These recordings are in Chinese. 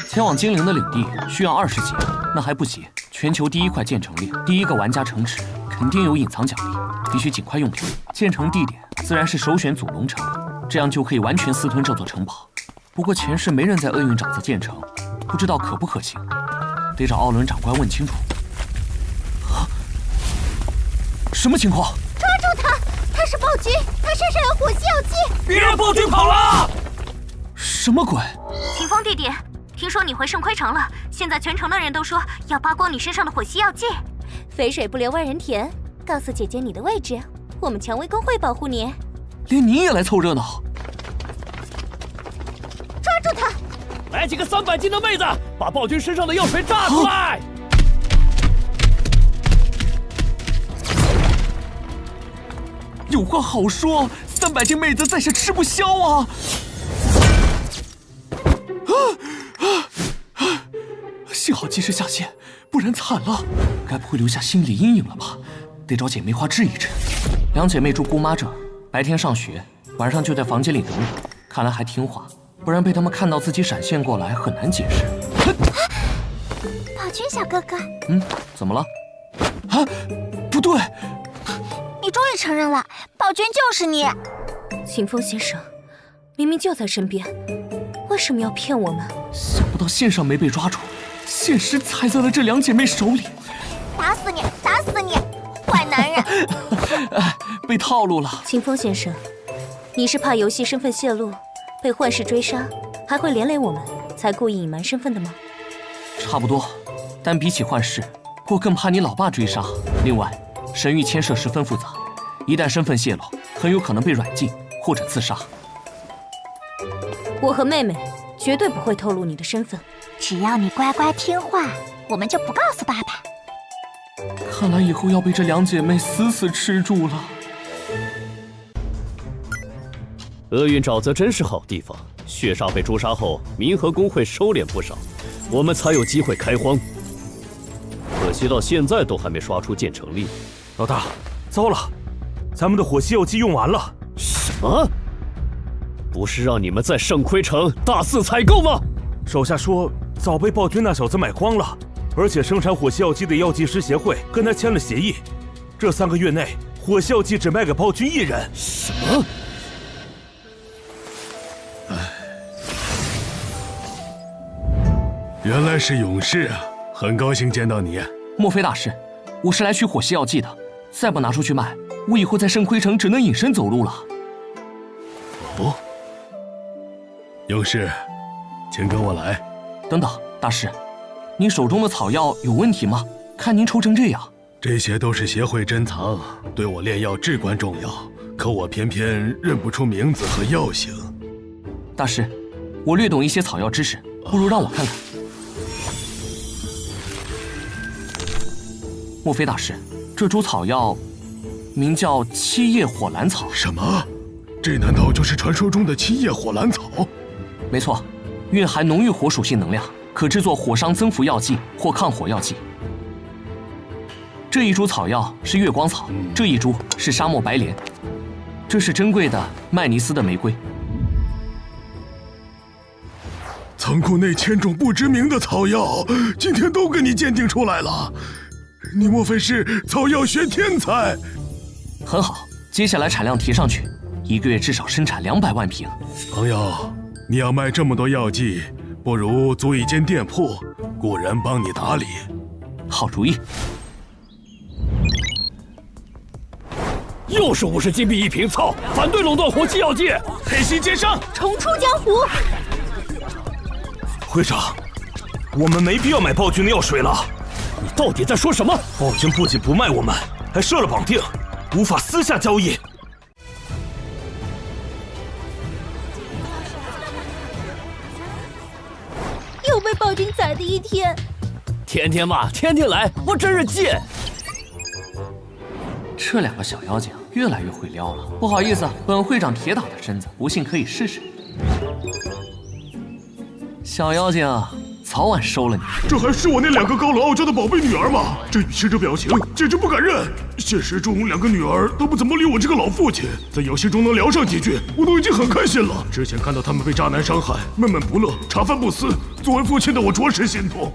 前往精灵的领地需要20级，那还不急。全球第1块建成令，第1个玩家城池肯定有隐藏奖励，必须尽快用掉。建成地点自然是首选祖龙城，这样就可以完全私吞这座城堡。不过前世没人在厄运沼泽建成，不知道可不可行，得找奥伦长官问清楚。啊，什么情况？抓住他！他是暴君，他身上有火系药剂。别让暴君跑了！什么鬼？秦风弟弟，听说你回圣盔城了，现在全城的人都说要扒光你身上的火系药剂。肥水不流外人田，告诉姐姐你的位置，我们蔷薇公会保护你。连你也来凑热闹？抓住他！来几个300斤的妹子，把暴君身上的药水炸出来！有话好说，300斤妹子在下吃不消啊！幸好及时下线，不然惨了。该不会留下心理阴影了吧？得找姐妹花治一治。2姐妹住姑妈这，白天上学，晚上就在房间里等我。看来还听话，不然被他们看到自己闪现过来，很难解释。暴君小哥哥，怎么了？啊，不对！你终于承认了，暴君就是你。秦风先生，明明就在身边，为什么要骗我们？想不到线上没被抓住，现实踩在了这2姐妹手里。打死你！打死你！坏男人！被套路了。秦风先生，你是怕游戏身份泄露，被幻视追杀，还会连累我们，才故意隐瞒身份的吗？差不多，但比起幻视，我更怕你老爸追杀。另外，神域牵涉十分复杂，一旦身份泄露，很有可能被软禁或者自杀。我和妹妹绝对不会透露你的身份。只要你乖乖听话，我们就不告诉爸爸。看来以后要被这2姐妹死死吃住了。厄运沼泽真是好地方，血煞被诛杀后，民和工会收敛不少，我们才有机会开荒。可惜到现在都还没刷出建成令。老大，糟了，咱们的火系药剂用完了。什么？不是让你们在圣盔城大肆采购吗？手下说早被暴君那小子买光了，而且生产火系药剂的药剂师协会跟他签了协议，这3个月内火系药剂只卖给暴君1人。什么？原来是勇士啊，很高兴见到你。莫非大师，我是来取火系药剂的，再不拿出去卖，我以后在圣盔城只能隐身走路了。哦，勇士，请跟我来。等等，大师，您手中的草药有问题吗？看您抽成这样。这些都是协会珍藏，对我炼药至关重要，可我偏偏认不出名字和药型。大师，我略懂一些草药知识，不如让我看看。莫非大师，这株草药名叫七叶火兰草？什么？这难道就是传说中的七叶火兰草？没错，蕴含浓郁火属性能量，可制作火伤增幅药剂或抗火药剂。这一株草药是月光草，这一株是沙漠白莲，这是珍贵的麦尼斯的玫瑰。仓库内千种不知名的草药，今天都给你鉴定出来了。你莫非是草药学天才？很好，接下来产量提上去，1个月至少生产200万瓶。朋友，你要卖这么多药剂，不如租一间店铺，雇人帮你打理。好主意。又是50金币1瓶，操！反对垄断火系药剂，黑心奸商，重出江湖。会长，我们没必要买暴君的药水了。你到底在说什么？暴君不仅不卖我们，还设了绑定，无法私下交易。又被暴君宰的一天。天天骂，天天来，我真是贱。这2个小妖精越来越会撩了。不好意思，本会长铁打的身子，不信可以试试。小妖精，早晚收了你。这还是我那2个高冷傲娇的宝贝女儿吗？这语气这表情，简直不敢认。现实中2个女儿都不怎么理我这个老父亲，在游戏中能聊上几句，我都已经很开心了。之前看到他们被渣男伤害，闷闷不乐，茶饭不思，作为父亲的我着实心痛。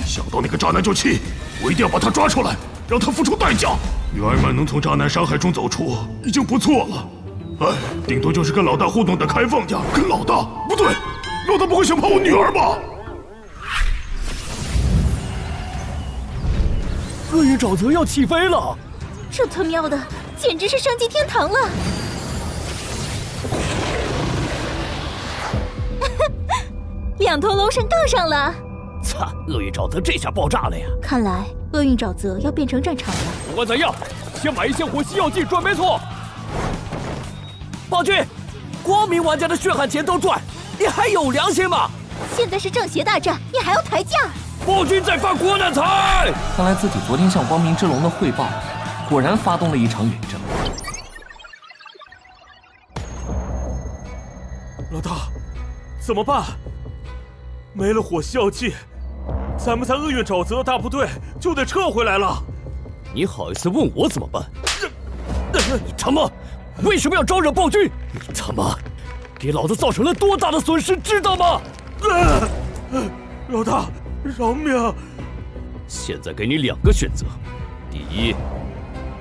想到那个渣男就气，我一定要把他抓出来，让他付出代价。女儿们能从渣男伤害中走出，已经不错了。哎，顶多就是跟老大互动的开放点，跟老大不对，老大不会想泡我女儿吧？厄运沼泽要起飞了！这他喵的简直是升级天堂了！2头龙神杠上了！擦，厄运沼泽这下爆炸了呀！看来厄运沼泽要变成战场了。不管怎样，先买一些火系药剂准没错。暴君，光明玩家的血汗钱都赚，你还有良心吗？现在是正邪大战，你还要抬价？暴君在发国难财！看来自己昨天向光明之龙的汇报，果然发动了一场远征。老大，怎么办？没了火系药剂，咱们在厄运沼泽的大部队就得撤回来了。你好意思问我怎么办？你他妈为什么要招惹暴君？你他妈给老子造成了多大的损失，知道吗？老大，饶命！现在给你2个选择：第一，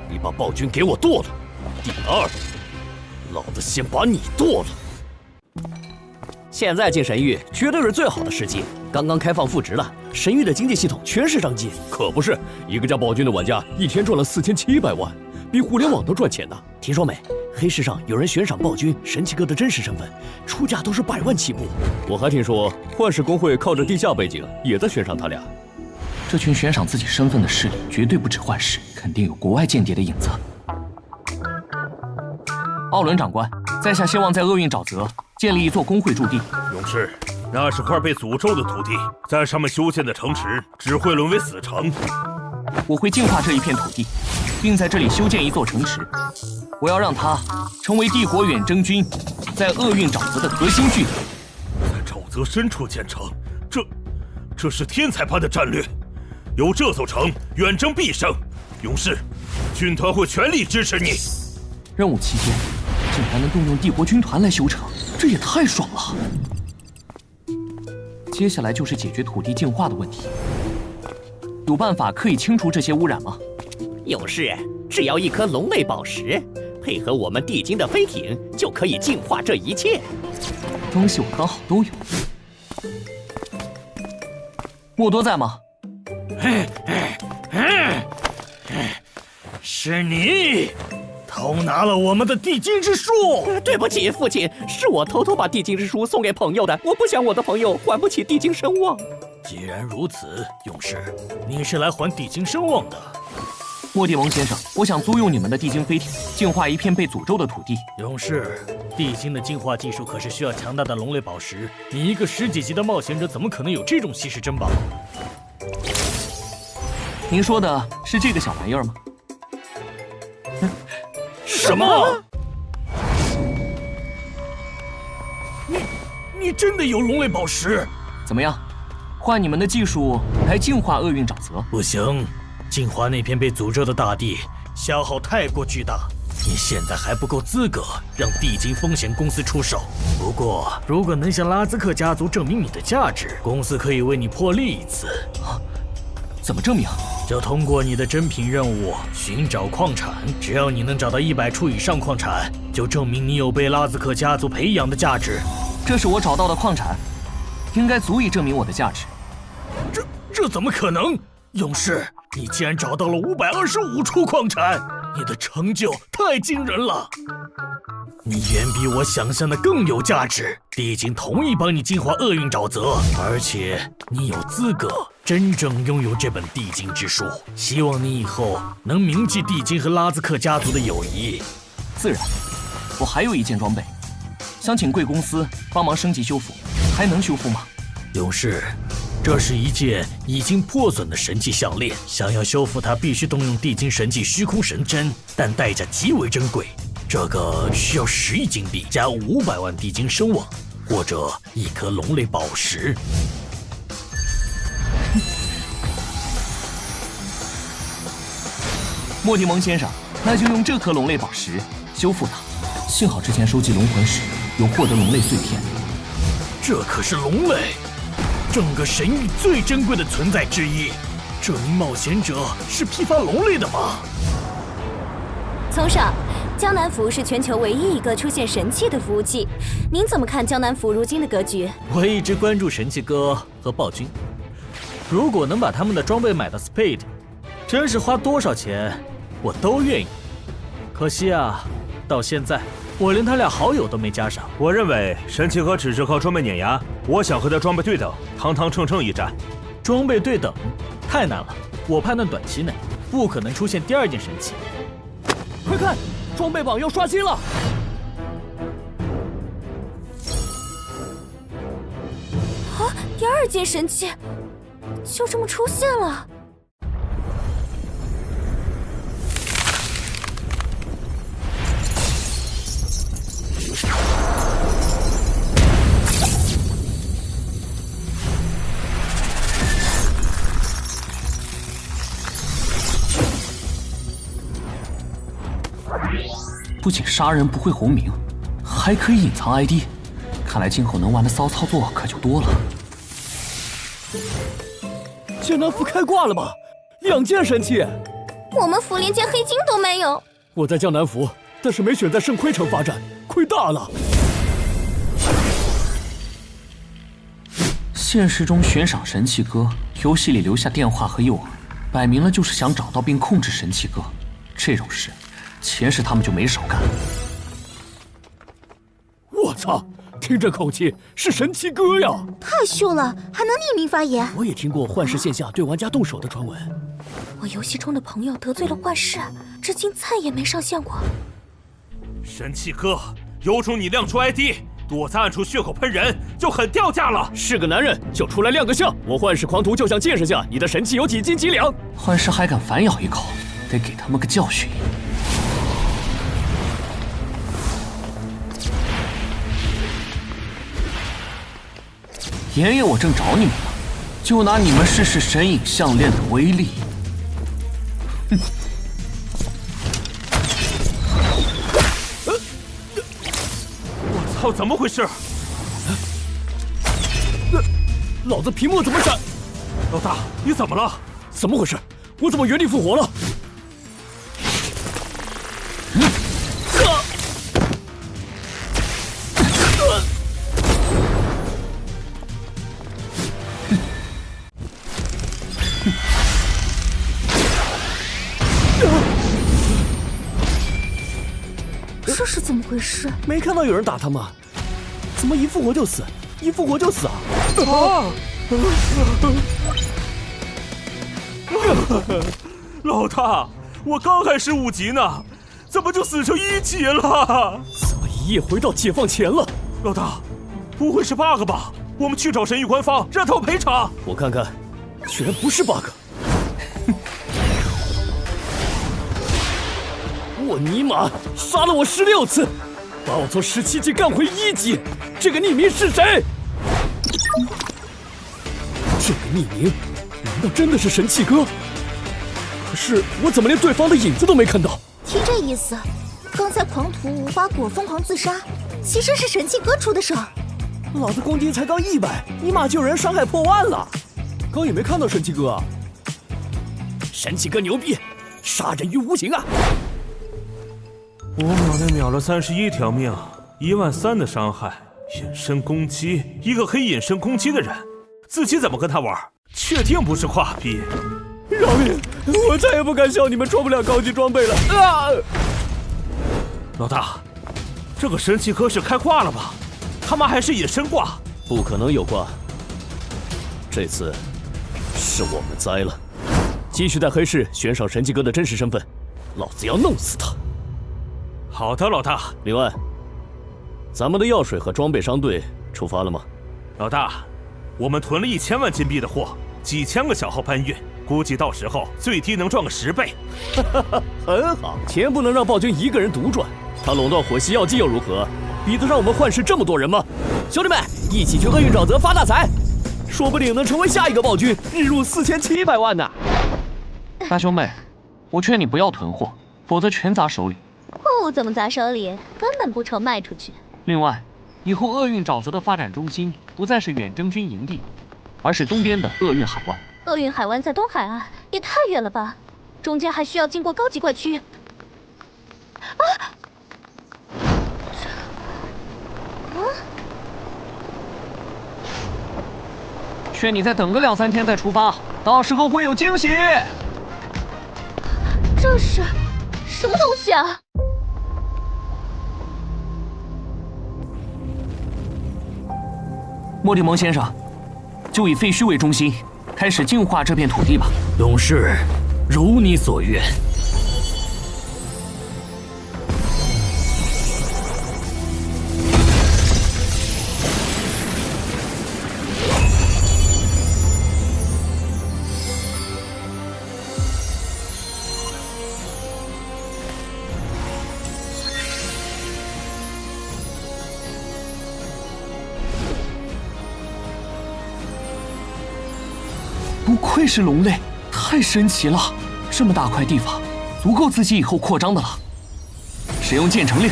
你把暴君给我剁了；第二，老子先把你剁了。现在进神域绝对是最好的时机，刚刚开放赋值了，神域的经济系统全是商机。可不是，一个叫暴君的玩家一天赚了4700万，比互联网都赚钱呢。听说没？黑市上有人悬赏暴君、神奇哥的真实身份，出价都是100万起步。我还听说幻视公会靠着地下背景也在悬赏他俩。这群悬赏自己身份的势力绝对不止幻视，肯定有国外间谍的影子。奥伦长官，在下希望在厄运沼泽建立一座工会驻地。勇士，那是块被诅咒的土地，在上面修建的城池只会沦为死城。我会净化这一片土地，并在这里修建一座城池。我要让它成为帝国远征军在厄运沼泽的核心据点。在沼泽深处建城，这是天才般的战略。有这座城，远征必胜。勇士，军团会全力支持你。任务期间，竟然能动用帝国军团来修城，这也太爽了。接下来就是解决土地净化的问题。有办法可以清除这些污染吗？勇士，只要1颗龙类宝石，配合我们地精的飞艇，就可以净化这一切。东西我刚好都有。莫多在吗？是你偷拿了我们的地精之书。对不起，父亲，是我偷偷把地精之书送给朋友的，我不想我的朋友还不起地精声望。既然如此，勇士，你是来还地精声望的。莫蒂蒙先生，我想租用你们的地精飞艇，净化一片被诅咒的土地。勇士，地精的净化技术可是需要强大的龙类宝石，你一个10几级的冒险者，怎么可能有这种稀世珍宝？您说的是这个小玩意儿吗？什么？你真的有龙类宝石？怎么样？换你们的技术来净化厄运沼泽？不行，净化那片被诅咒的大地消耗太过巨大，你现在还不够资格让地精风险公司出手。不过，如果能向拉兹克家族证明你的价值，公司可以为你破例一次。怎么证明？就通过你的珍品任务寻找矿产，只要你能找到100处以上矿产，就证明你有被拉兹克家族培养的价值。这是我找到的矿产，应该足以证明我的价值。这怎么可能？勇士，你竟然找到了525处矿产，你的成就太惊人了！你远比我想象的更有价值。地精同意帮你净化厄运沼泽，而且你有资格真正拥有这本地精之书。希望你以后能铭记地精和拉兹克家族的友谊。自然，我还有一件装备，想请贵公司帮忙升级修复，还能修复吗？勇士，这是一件已经破损的神器项链，想要修复它，必须动用地精神器虚空神针，但代价极为珍贵。这个需要10亿金币加500万地精声望，或者1颗龙类宝石。莫蒂蒙先生，那就用这颗龙类宝石修复它。幸好之前收集龙魂时有获得龙类碎片。这可是龙类，整个神域最珍贵的存在之一。这名冒险者是批发龙类的吗？从上，江南府是全球唯一一个出现神器的服务器。您怎么看江南府如今的格局？我一直关注神器哥和暴君，如果能把他们的装备买到 Speed， 真是花多少钱我都愿意。可惜啊，到现在我连他俩好友都没加上。我认为神器哥只是靠装备碾压，我想和他装备对等，堂堂正正一战。装备对等太难了，我判断短期内不可能出现第二件神器。快看，装备榜要刷新了！啊，第二件神器就这么出现了。不仅杀人不会红名，还可以隐藏 ID， 看来今后能玩的骚操作可就多了。剑南府开挂了吗？2件神器，我们府连件黑金都没有。我在江南府，但是没选在圣盔城发展，亏大了。现实中悬赏神器哥，游戏里留下电话和诱饵，摆明了就是想找到并控制神器哥。这种事，前世他们就没少干。我操，听这口气是神器哥呀！太秀了，还能匿名发言。我也听过幻视线下对玩家动手的传闻。我游戏中的朋友得罪了幻视，至今再也没上线过。神器哥，有种你亮出 ID， 躲在暗处血口喷人，就很掉价了。是个男人就出来亮个相，我幻视狂徒就想见识下你的神器有几斤几两。幻视还敢反咬一口，得给他们个教训。爷爷，我正找你们呢，就拿你们试试神影项链的威力。哼！我操，怎么回事？老子屏幕怎么闪？老大，你怎么了？怎么回事？我怎么原地复活了？这是怎么回事？没看到有人打他吗？怎么一复活就死？一复活就死啊！老大，我刚还是5级呢，怎么就死成1级了？怎么一夜回到解放前了？老大，不会是 bug 吧？我们去找神域官方，让他们赔偿。我看看，居然不是 bug。我尼玛，杀了我16次，把我从17级干回1级。这个匿名是谁？这个匿名难道真的是神器哥？可是我怎么连对方的影子都没看到？听这意思，刚才狂徒无花果疯狂自杀，其实是神器哥出的手。老子攻击才刚100，尼玛就有人伤害破10000了。刚也没看到神器哥啊。神器哥牛逼，杀人于无形啊！我秒内秒了31条命，13000的伤害，隐身攻击，一个可以隐身攻击的人，自己怎么跟他玩？确定不是跨逼？饶命！我再也不敢笑你们穿不了高级装备了啊！老大，这个神器哥是开挂了吧？他妈还是隐身挂？不可能有挂，这次是我们栽了。继续在黑市悬赏神器哥的真实身份，老子要弄死他！好的，老大。另外，咱们的药水和装备商队出发了吗？老大，我们囤了1000万金币的货，几千个小号搬运，估计到时候最低能赚个10倍。很好，钱不能让暴君一个人独赚，他垄断火系药剂又如何？比得上我们幻视这么多人吗？兄弟们，一起去厄运沼泽发大财，说不定能成为下一个暴君，日入4700万呢！大兄妹，我劝你不要囤货，否则全砸手里。货物怎么砸手里？根本不愁卖出去。另外，以后厄运沼泽的发展中心不再是远征军营地，而是东边的厄运海湾。厄运海湾在东海岸，也太远了吧？中间还需要经过高级怪区。劝你再等个2、3天再出发，到时候会有惊喜。这是什么东西啊？莫蒂蒙先生，就以废墟为中心，开始净化这片土地吧。勇士，如你所愿。不愧是龙类，太神奇了！这么大块地方，足够自己以后扩张的了。使用建成令，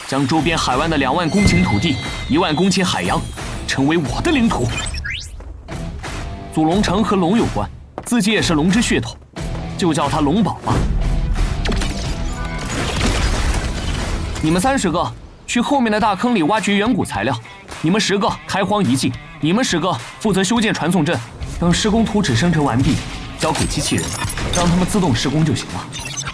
将周边海湾的2万公顷土地、1万公顷海洋，成为我的领土。祖龙城和龙有关，自己也是龙之血统，就叫它龙堡吧。你们30个去后面的大坑里挖掘远古材料，你们10个开荒遗迹，你们10个负责修建传送阵。等施工图纸生成完毕，交给机器人，让他们自动施工就行了。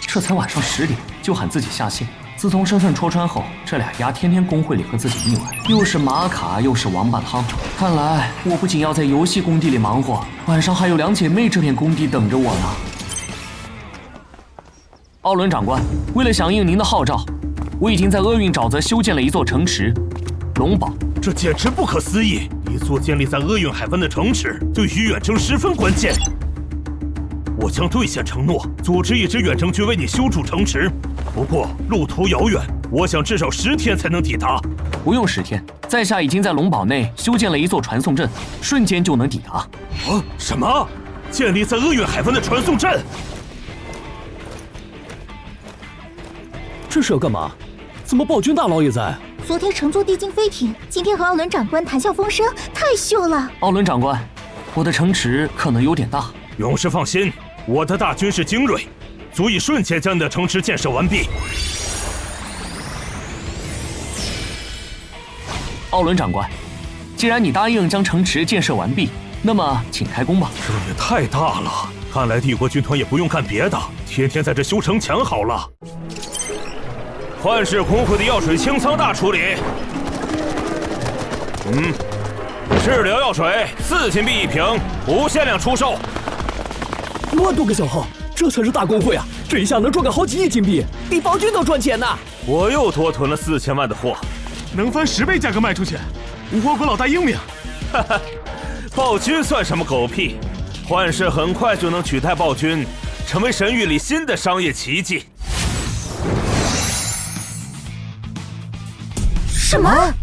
这才晚上10点就喊自己下线。自从身份戳穿后，这俩丫天天工会里和自己腻歪，又是玛卡又是王八汤。看来我不仅要在游戏工地里忙活，晚上还有2姐妹这片工地等着我呢。奥伦长官，为了响应您的号召，我已经在厄运沼泽修建了一座城池——龙堡。这简直不可思议！一座建立在厄运海湾的城池，对于远征十分关键。我将兑现承诺，组织一支远征军为你修筑城池。不过路途遥远，我想至少10天才能抵达。不用10天，在下已经在龙堡内修建了一座传送阵，瞬间就能抵达。什么？建立在厄运海湾的传送阵？这是要干嘛？怎么暴君大佬也在？昨天乘坐地精飞艇，今天和奥伦长官谈笑风生，太秀了。奥伦长官，我的城池可能有点大。勇士放心，我的大军是精锐，足以瞬间将你的城池建设完毕。奥伦长官，既然你答应将城池建设完毕，那么请开工吧。这也太大了，看来帝国军团也不用干别的，天天在这修城墙好了。幻视工会的药水清仓大处理。治疗药水4金币1瓶，无限量出售。1万多个小号，这才是大工会啊！这一下能赚个好几亿金币，比暴君都赚钱呢！我又多囤了4000万的货，能翻10倍价格卖出去。无花果老大英明。哈哈，暴君算什么狗屁？幻视很快就能取代暴君，成为神域里新的商业奇迹。什么？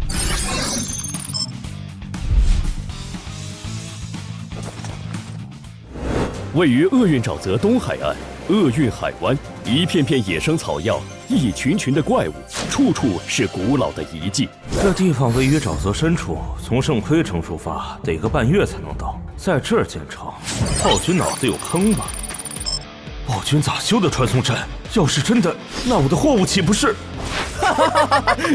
位于厄运沼泽东海岸，厄运海湾，一片片野生草药，一群群的怪物，处处是古老的遗迹。这地方位于沼泽深处，从圣盔城出发得个半月才能到。在这儿建城，暴君脑子有坑吧？暴君咋修的传送阵？要是真的，那我的货物岂不是？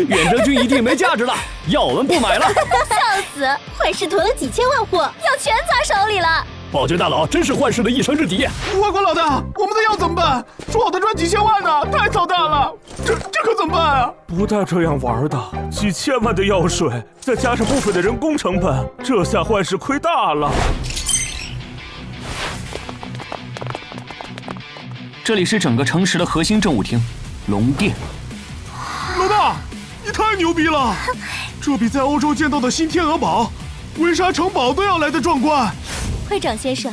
远征军一定没价值了，要我们不买了。笑死！幻视囤了几千万货，要全砸手里了。暴君大佬真是幻视的一生之敌。无花果老大，我们的药怎么办？说好的赚几千万呢？太操蛋了！这可怎么办啊？不带这样玩的，几千万的药水，再加上部分的人工成本，这下幻视亏大了。这里是整个城池的核心政务厅，龙殿。老大，你太牛逼了！这比在欧洲见到的新天鹅堡、温莎城堡都要来得壮观。会长先生，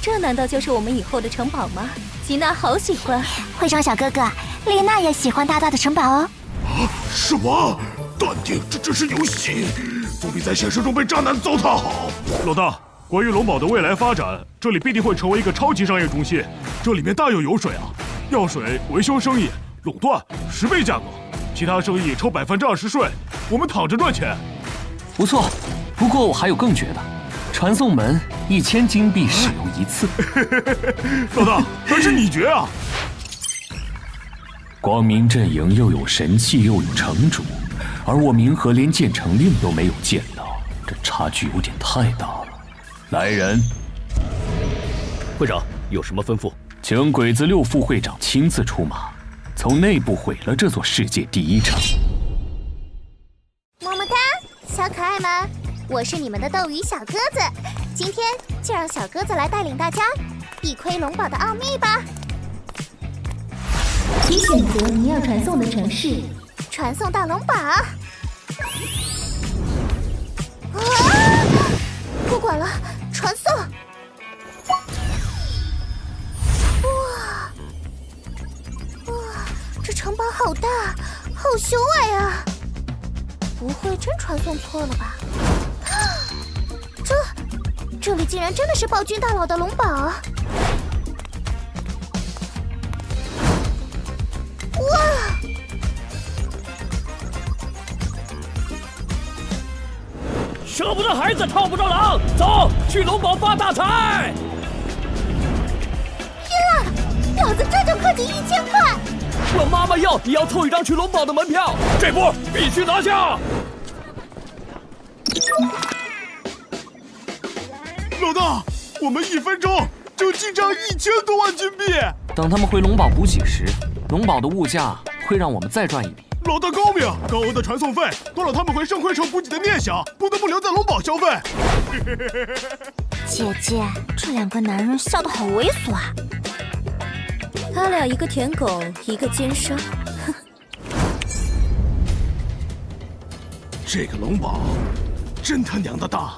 这难道就是我们以后的城堡吗？吉娜好喜欢。会长小哥哥，丽娜也喜欢大大的城堡哦。什么？淡定，这只是游戏，总比在现实中被渣男糟蹋好。老大，关于龙堡的未来发展，这里必定会成为一个超级商业中心，这里面大有油水啊！药水、维修生意垄断10倍价格，其他生意抽20%税，我们躺着赚钱。不错，不过我还有更绝的，传送门1000金币使用1次。老大，但是你绝啊！光明阵营又有神器又有城主，而我冥河连建成令都没有见到，这差距有点太大了。来人，会长有什么吩咐？请鬼子6副会长亲自出马，从内部毁了这座世界第1城。么么哒，小可爱们，我是你们的斗鱼小鸽子，今天就让小鸽子来带领大家一窥龙堡的奥秘吧。请选择你要传送的城市，传送到龙堡。不管了，传送。哇，这城堡好大，好雄伟啊！不会真传送错了吧？这里竟然真的是暴君大佬的龙堡啊！哇！舍不得孩子套不着狼，走去龙堡发大财！天啊，老子这就氪金1000块！问妈妈要，也要凑一张去龙堡的门票，这波必须拿下！老大，我们1分钟就进账1000多万金币。等他们回龙堡补给时，龙堡的物价会让我们再赚一笔。老大高明，高额的传送费断了他们回圣盔城补给的念想，不得不留在龙堡消费。姐姐，这2个男人笑得好猥琐啊！他俩一个舔狗，一个奸商。这个龙堡真他娘的大！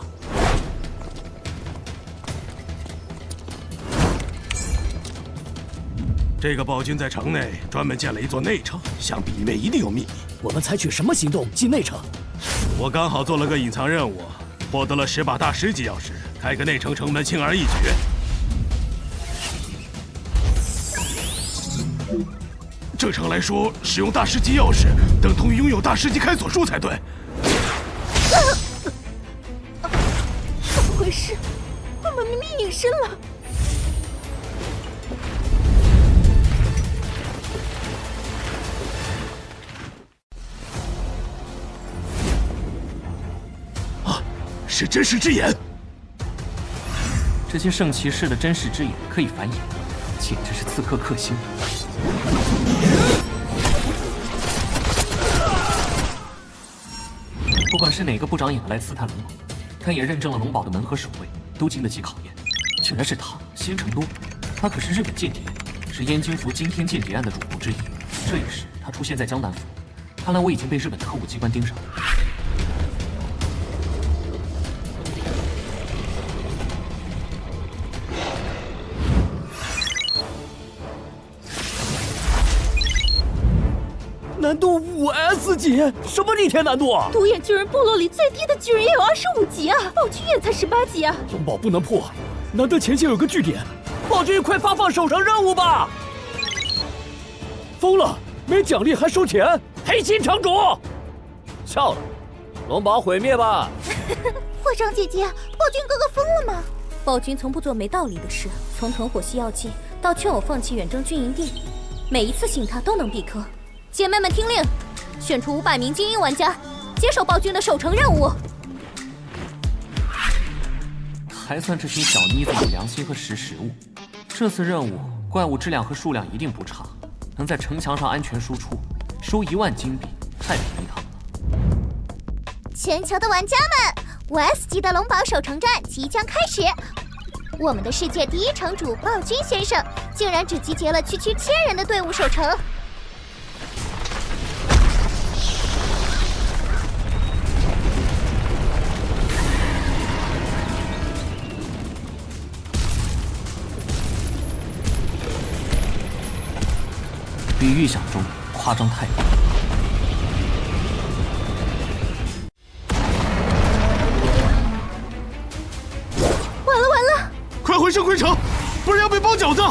这个暴君在城内专门建了一座内城，想必里面一定有秘密。我们采取什么行动进内城？我刚好做了个隐藏任务，获得了10把大师级钥匙，开个内城城门轻而易举。正常来说，使用大师级钥匙等同于拥有大师级开锁术才对。怎么回事？我们明明隐身了。是真实之眼，这些圣骑士的真实之眼可以繁衍，简直是刺客克星。不管是哪个部长也来刺探龙堡，他也认证了龙堡的门和守卫都经得起考验。竟然是他，仙城多，他可是日本间谍，是燕京府惊天间谍案的主谋之一。这一时他出现在江南府，看来我已经被日本特务机关盯上了。难度5S 级，什么逆天难度啊！独眼巨人部落里最低的巨人也有25级啊，暴君也才18级啊！龙堡不能破，难得前线有个据点，暴君快发放守城任务吧！疯了，没奖励还收钱，黑心城主！笑了，龙堡毁灭吧！会长姐姐，暴君哥哥疯了吗？暴君从不做没道理的事，从囤火系药剂到劝我放弃远征军营地，每一次信他都能毙磕。姐妹们听令，选出500名精英玩家，接手暴君的守城任务。还算这群小妮子有良心和识时务。这次任务怪物质量和数量一定不差，能在城墙上安全输出，收1万金币，太便宜他们了。全球的玩家们，5S 级的龙堡守城战即将开始。我们的世界第1城主暴君先生，竟然只集结了区1000人的队伍守城。比预想中夸张太多。完了完了！快回圣盔城，不然要被包饺子！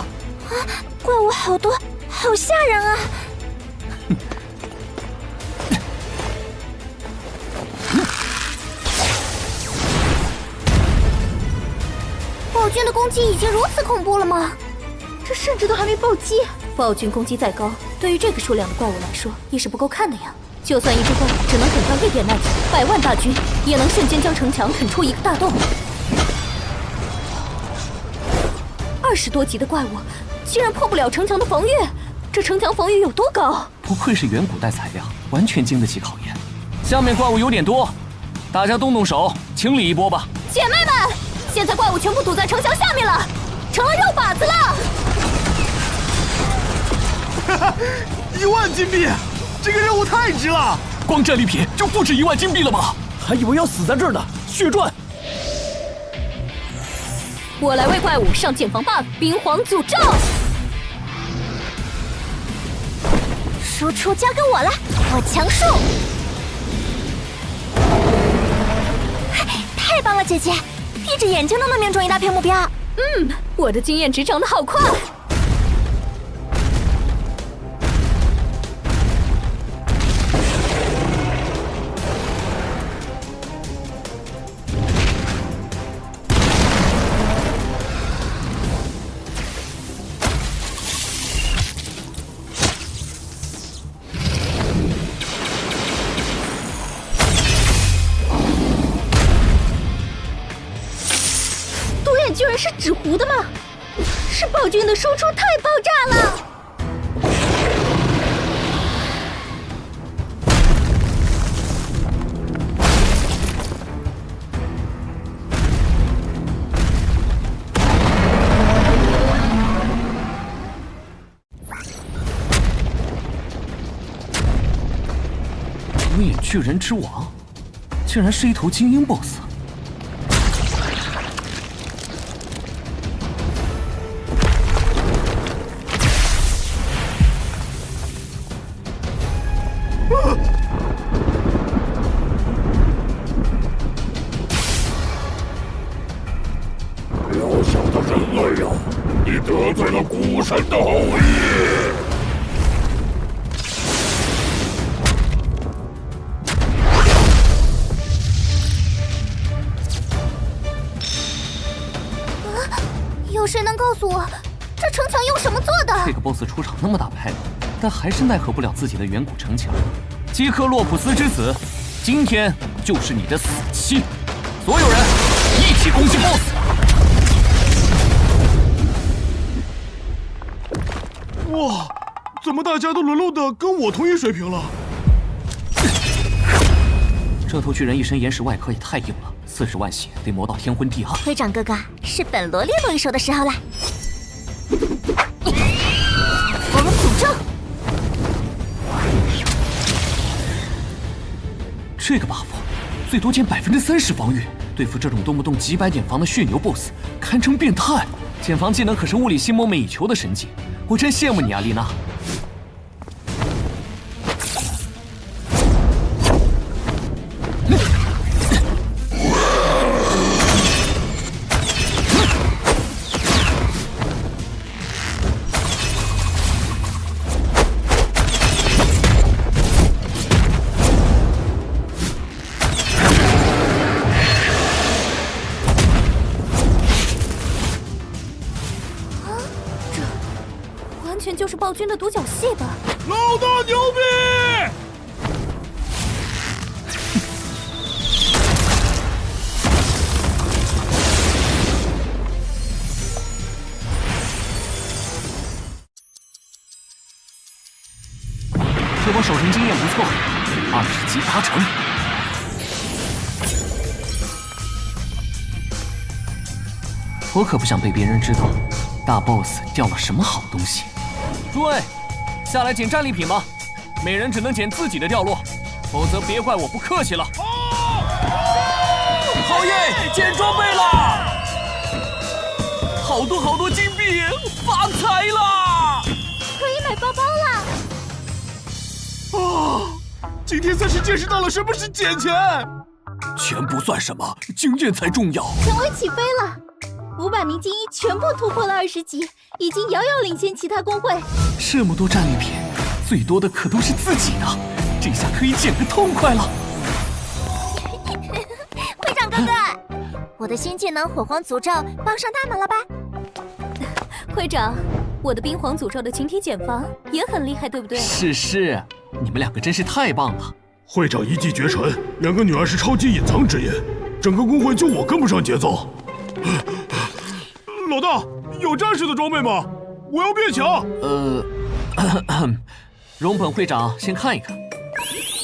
怪物好多，好吓人啊！暴君的攻击已经如此恐怖了吗？这甚至都还没暴击。暴君攻击再高，对于这个数量的怪物来说也是不够看的呀。就算一只怪只能啃掉一点耐久，100万大军也能瞬间将城墙啃出一个大洞。20多级的怪物竟然破不了城墙的防御，这城墙防御有多高？不愧是远古代材料，完全经得起考验。下面怪物有点多，大家动动手清理一波吧。姐妹们，现在怪物全部堵在城墙下面了，成了肉靶子了。哈哈，1万金币，这个任务太值了！光战利品就不止1万金币了吗？还以为要死在这儿呢，血赚！我来为怪物上剑防 buff， 冰皇诅咒。输出交给我了，我强术。太棒了，姐姐，闭着眼睛都能命中一大片目标。我的经验值涨得好快。居然是纸糊的吗？是暴君的输出太爆炸了！独眼巨人之王，竟然是一头精英 BOSS。渺小的人类呀，你得罪了古神的后裔！有谁能告诉我，这城墙用什么做的？这个 BOSS 出场那么大牌了，但还是奈何不了自己的远古城墙。基克洛普斯之子，今天就是你的死期！所有人一起攻击 BOSS！ 哇，怎么大家都沦落的跟我同一水平了？这头巨人一身岩石外壳也太硬了，40万血得磨到天昏地暗。会长哥哥，是本萝莉露一手的时候了。我们诅咒。这个 buff 最多减30%防御，对付这种动不动几百点防的血牛 BOSS， 堪称变态。减防技能可是物理系梦寐以求的神技，我真羡慕你啊，丽娜。完全就是暴君的独角戏吧？老大牛逼！这波守城经验不错，20级达成。我可不想被别人知道，大 boss 掉了什么好东西。诸位，下来捡战利品吧，每人只能捡自己的掉落，否则别怪我不客气了。好耶，捡装备了！好多金币，发财了！可以买包包了。啊！今天算是见识到了什么是捡钱。钱不算什么，经验才重要。权威起飞了。500名精英全部突破了20级，已经遥遥领先其他工会。这么多战利品，最多的可都是自己的，这下可以捡个痛快了。会长哥哥，我的新技能火皇诅咒帮上大忙了吧？会长，我的冰皇诅咒的群体茧房也很厉害，对不对？是，你们两个真是太棒了。会长一骑绝尘，2个女儿是超级隐藏职业，整个工会就我跟不上节奏。老大，有战士的装备吗？我要变强。容本会长先看一看，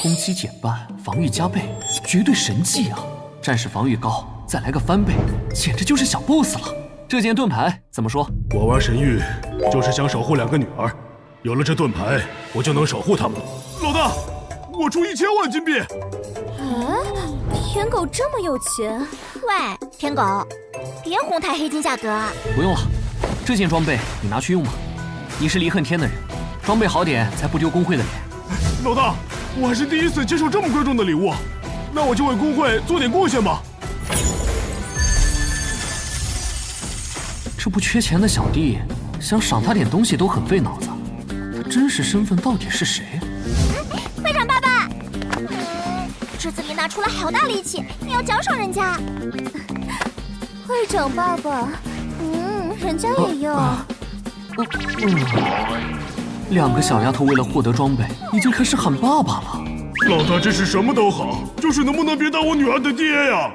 攻击减半，防御加倍，绝对神技啊！战士防御高，再来个翻倍，简直就是小 boss 了。这件盾牌怎么说？我玩神域就是想守护2个女儿，有了这盾牌，我就能守护她们。老大，我出1000万金币。天狗这么有钱？喂，天狗，别哄抬黑金价格。不用了，这件装备你拿去用吧。你是离恨天的人，装备好点才不丢工会的脸。老大，我还是第一次接受这么贵重的礼物，那我就为工会做点贡献吧。这不缺钱的小弟，想赏他点东西都很费脑子。他真实身份到底是谁？会长爸爸，这次你拿出了好大力气，你要奖赏人家。会长爸爸，人家也要。 2个小丫头为了获得装备，已经开始喊爸爸了。老大真是什么都好，就是能不能别当我女儿的爹呀？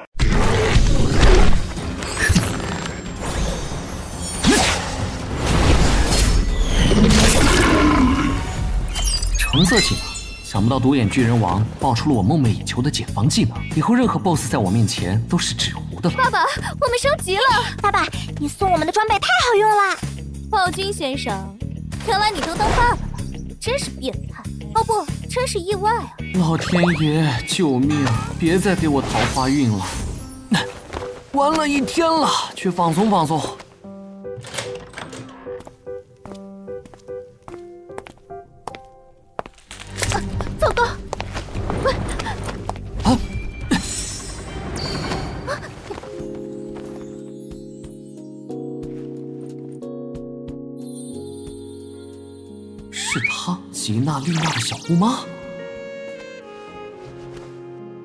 橙色技能，想不到独眼巨人王爆出了我梦寐以求的减防技能，以后任何 BOSS 在我面前都是纸糊的了。爸爸，我们升级了。爸爸，你送我们的装备太好用了。暴君先生，看来你都当爸爸了，真是变态。哦不，真是意外啊！老天爷，救命！别再给我桃花运了。玩了一天了，去放松放松。糟糕！啊！是她，吉娜丽娜的小姑妈。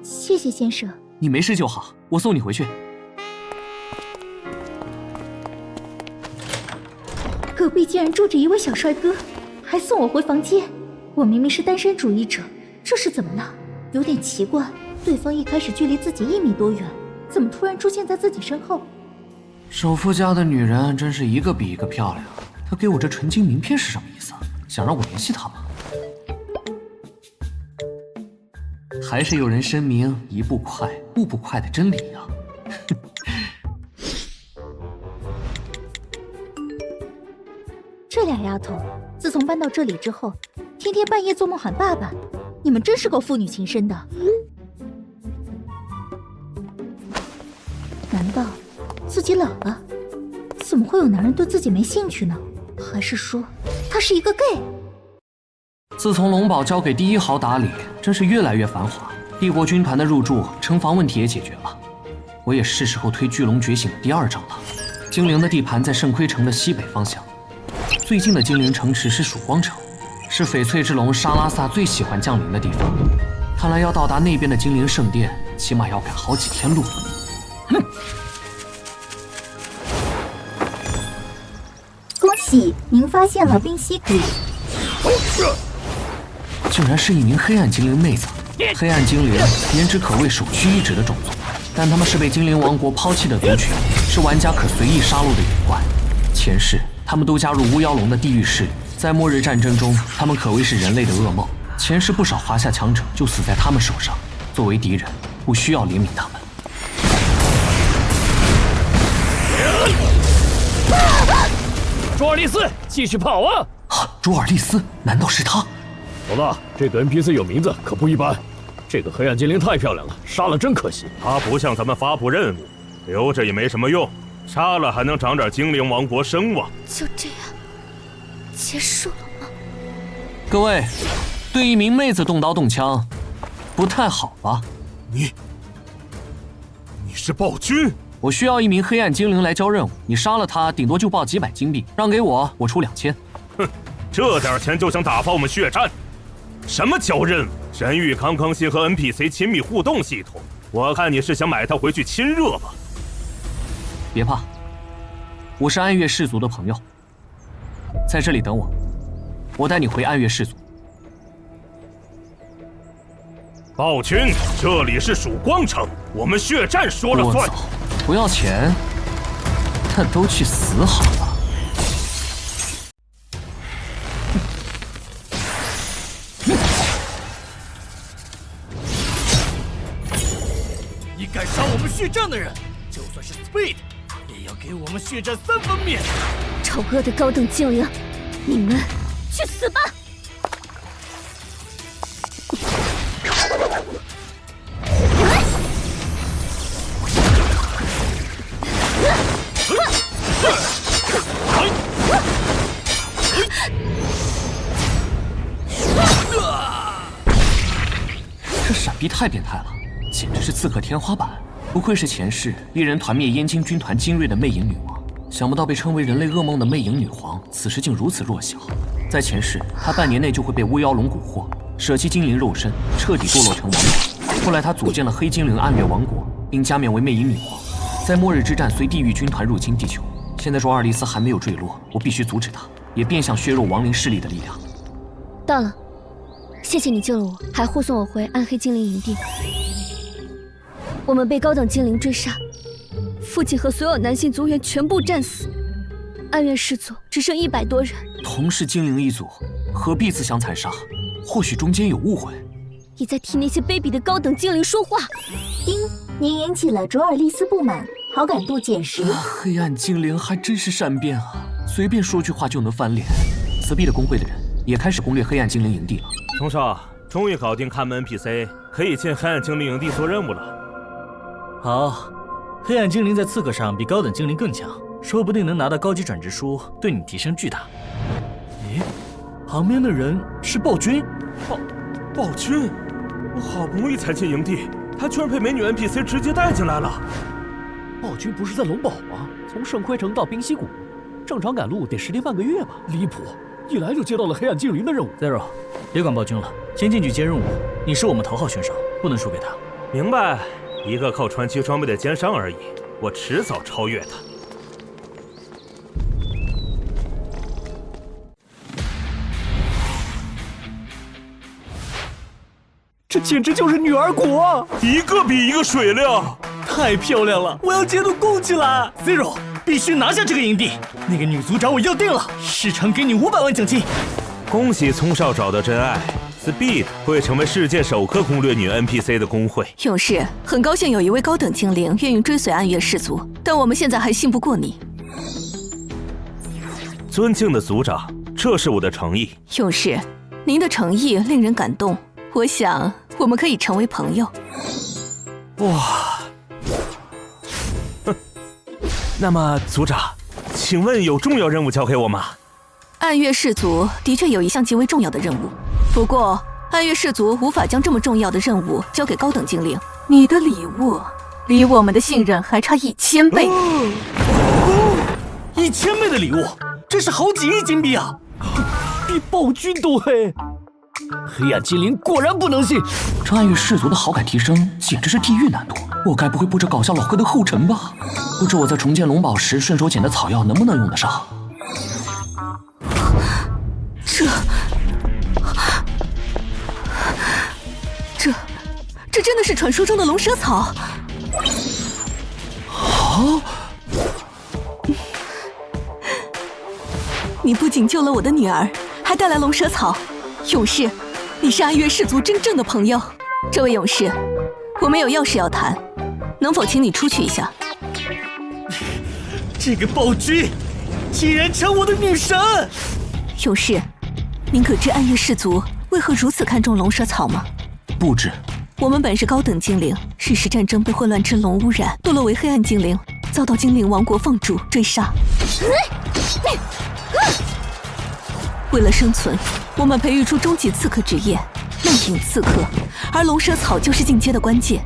谢谢先生。你没事就好，我送你回去。隔壁竟然住着一位小帅哥，还送我回房间。我明明是单身主义者，这是怎么了？有点奇怪，对方一开始距离自己1米多远，怎么突然出现在自己身后？首富家的女人真是一个比一个漂亮。她给我这纯金名片是什么意思？想让我联系她吗？还是有人声明一步快，步步快的真理啊！这俩丫头，自从搬到这里之后，天天半夜做梦喊爸爸，你们真是够父女情深的。难道自己老了？怎么会有男人对自己没兴趣呢？还是说他是一个 gay？ 自从龙堡交给第1号打理，真是越来越繁华。帝国军团的入驻、城防问题也解决了，我也是时候推巨龙觉醒的第2章了。精灵的地盘在圣盔城的西北方向，最近的精灵城池是曙光城，是翡翠之龙沙拉萨最喜欢降临的地方。看来要到达那边的精灵圣殿，起码要赶好几天路。哼！恭喜您发现了冰溪谷。竟然是一名黑暗精灵妹子。黑暗精灵颜值可谓首屈一指的种族，但他们是被精灵王国抛弃的族群，是玩家可随意杀戮的野怪。前世他们都加入巫妖龙的地狱势力，在末日战争中，他们可谓是人类的噩梦。前世不少华夏强者就死在他们手上。作为敌人，不需要怜悯他们。朱尔利斯，继续跑啊！朱尔利斯，难道是他？老大，这个 NPC 有名字，可不一般。这个黑暗精灵太漂亮了，杀了真可惜。他不向咱们发布任务，留着也没什么用，杀了还能长点精灵王国声望。就这样结束了吗？各位，对一名妹子动刀动枪，不太好吧？你是暴君？我需要一名黑暗精灵来交任务，你杀了他，顶多就报几百金币，让给我，我出2000。哼，这点钱就想打发我们血战？什么交任务？神域康康系和 NPC 亲密互动系统，我看你是想买它回去亲热吧？别怕，我是暗月氏族的朋友，在这里等我，我带你回暗月氏族。暴君，这里是曙光城，我们血战说了算。我走，不要钱，那都去死好了。你敢杀我们血战的人，就算是 Speed， 也要给我们血战3分面。丑恶的高等精灵，你们去死吧！这闪避太变态了，简直是刺客天花板。不愧是前世一人团灭燕京军团精锐的魅影女王，想不到被称为人类噩梦的魅影女皇，此时竟如此弱小。在前世，她半年内就会被巫妖龙蛊惑，舍弃精灵肉身，彻底堕落成王子。后来她组建了黑精灵暗月王国，并加冕为魅影女皇。在末日之战随地狱军团入侵地球，现在若二丽丝还没有坠落，我必须阻止她，也变相削弱亡灵势力的力量。到了，谢谢你救了我，还护送我回暗黑精灵营地。我们被高等精灵追杀，父亲和所有男性族员全部战死，暗月氏族只剩100多人。同是精灵一族，何必自相残杀？或许中间有误会。你在替那些卑鄙的高等精灵说话。您引起了卓尔丽丝不满，好感度减10。黑暗精灵还真是善变啊，随便说句话就能翻脸。死壁的工会的人也开始攻略黑暗精灵营地了。从少，终于搞定看门 NPC， 可以进黑暗精灵营地做任务了。好，黑暗精灵在刺客上比高等精灵更强，说不定能拿到高级转职书，对你提升巨大。咦，旁边的人是暴君？暴君，我好不容易才进营地，他居然被美女 NPC 直接带进来了。暴君不是在龙堡吗？从圣盔城到冰溪谷，正常赶路得10天半个月吧？离谱！一来就接到了黑暗精灵的任务。Zero， 别管暴君了，先进去接任务。你是我们头号选手，不能输给他。明白，一个靠传奇装备的奸商而已，我迟早超越他。这简直就是女儿国啊！一个比一个水亮，太漂亮了！我要截图供起来。Zero， 必须拿下这个营地。那个女族长我要定了，市场给你500万奖金。恭喜聪少找到真爱 ，Speed 会成为世界首个攻略女 NPC 的工会。勇士，很高兴有一位高等精灵愿意追随暗月氏族，但我们现在还信不过你。尊敬的族长，这是我的诚意。勇士，您的诚意令人感动，我想我们可以成为朋友。哇，那么族长，请问有重要任务交给我吗？暗月氏族的确有一项极为重要的任务，不过暗月氏族无法将这么重要的任务交给高等精灵。你的礼物离我们的信任还差1000倍。1000倍的礼物，这是好几亿金币啊！比暴君都黑。黑暗精灵果然不能信，这暗月氏族的好感提升简直是地狱难度。我该不会步着搞笑老哥的后尘吧？不知我在重建龙宝时顺手捡的草药能不能用得上？这真的是传说中的龙蛇草。啊！你不仅救了我的女儿，还带来龙蛇草。勇士，你是暗月氏族真正的朋友。这位勇士，我们有要事要谈，能否请你出去一下？这个暴君竟然抢我的女神！勇士，您可知暗月氏族为何如此看重龙蛇草吗？不知。我们本是高等精灵，世时战争被混乱之龙污染，堕落为黑暗精灵，遭到精灵王国放逐追杀。为了生存，我们培育出终极刺客职业——魅影刺客，而龙蛇草就是进阶的关键。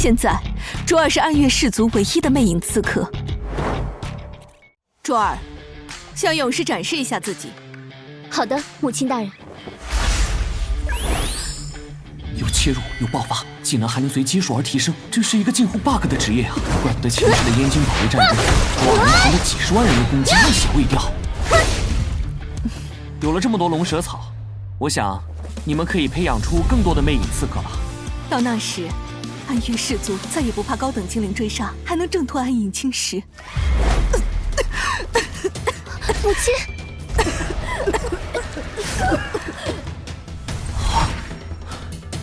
现在，卓尔是暗月氏族唯一的魅影刺客。卓尔，向勇士展示一下自己。好的，母亲大人。有切入，有爆发，技能还能随基数而提升，这是一个近乎 bug 的职业啊！怪不得前世的燕京保卫战中，卓尔能扛着几十万人的攻击一血未掉。有了这么多龙蛇草，我想你们可以培养出更多的魅影刺客了。到那时，暗月氏族再也不怕高等精灵追杀，还能挣脱暗影侵蚀。母亲。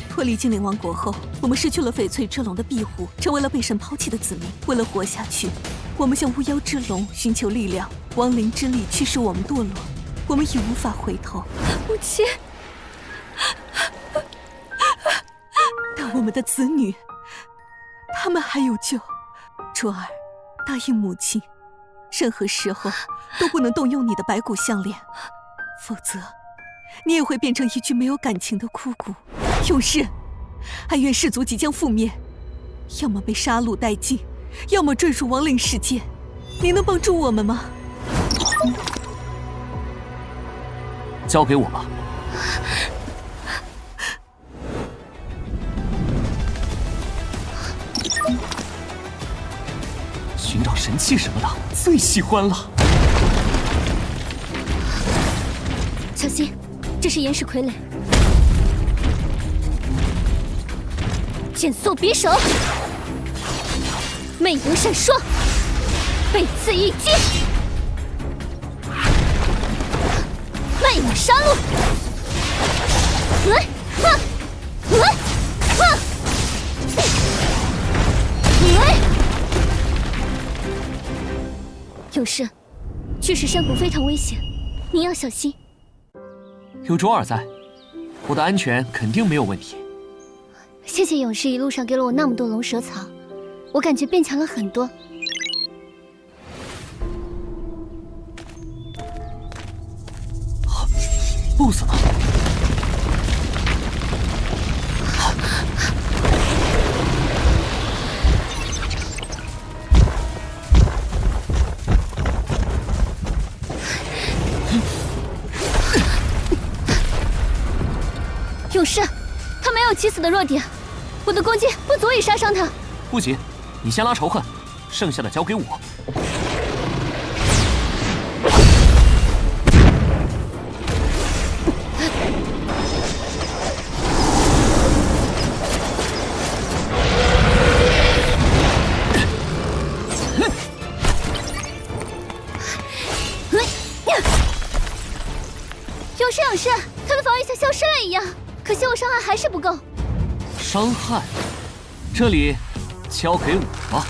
脱离精灵王国后，我们失去了翡翠之龙的庇护，成为了被神抛弃的子民。为了活下去，我们向巫妖之龙寻求力量，亡灵之力驱使我们堕落，我们已无法回头。母亲，但我们的子女，他们还有救。卓尔，答应母亲，任何时候都不能动用你的白骨项链，否则你也会变成一具没有感情的枯骨。勇士，暗月氏族即将覆灭，要么被杀戮殆尽，要么坠入亡灵世界。你能帮助我们吗？交给我吧。寻找神器什么的，最喜欢了。小心，这是岩石傀儡。减速匕首，魅影闪烁，背刺一击，魅影杀戮。勇士，巨石山谷非常危险，您要小心。有卓尔在，我的安全肯定没有问题。谢谢勇士一路上给了我那么多龙蛇草，我感觉变强了很多。BOSS 呢？勇士，他没有起死的弱点，我的攻击不足以杀伤他。不急，你先拉仇恨，剩下的交给我。勇士，他的防御像消失了一样，可惜我伤害还是不够。伤害，这里交给我吧。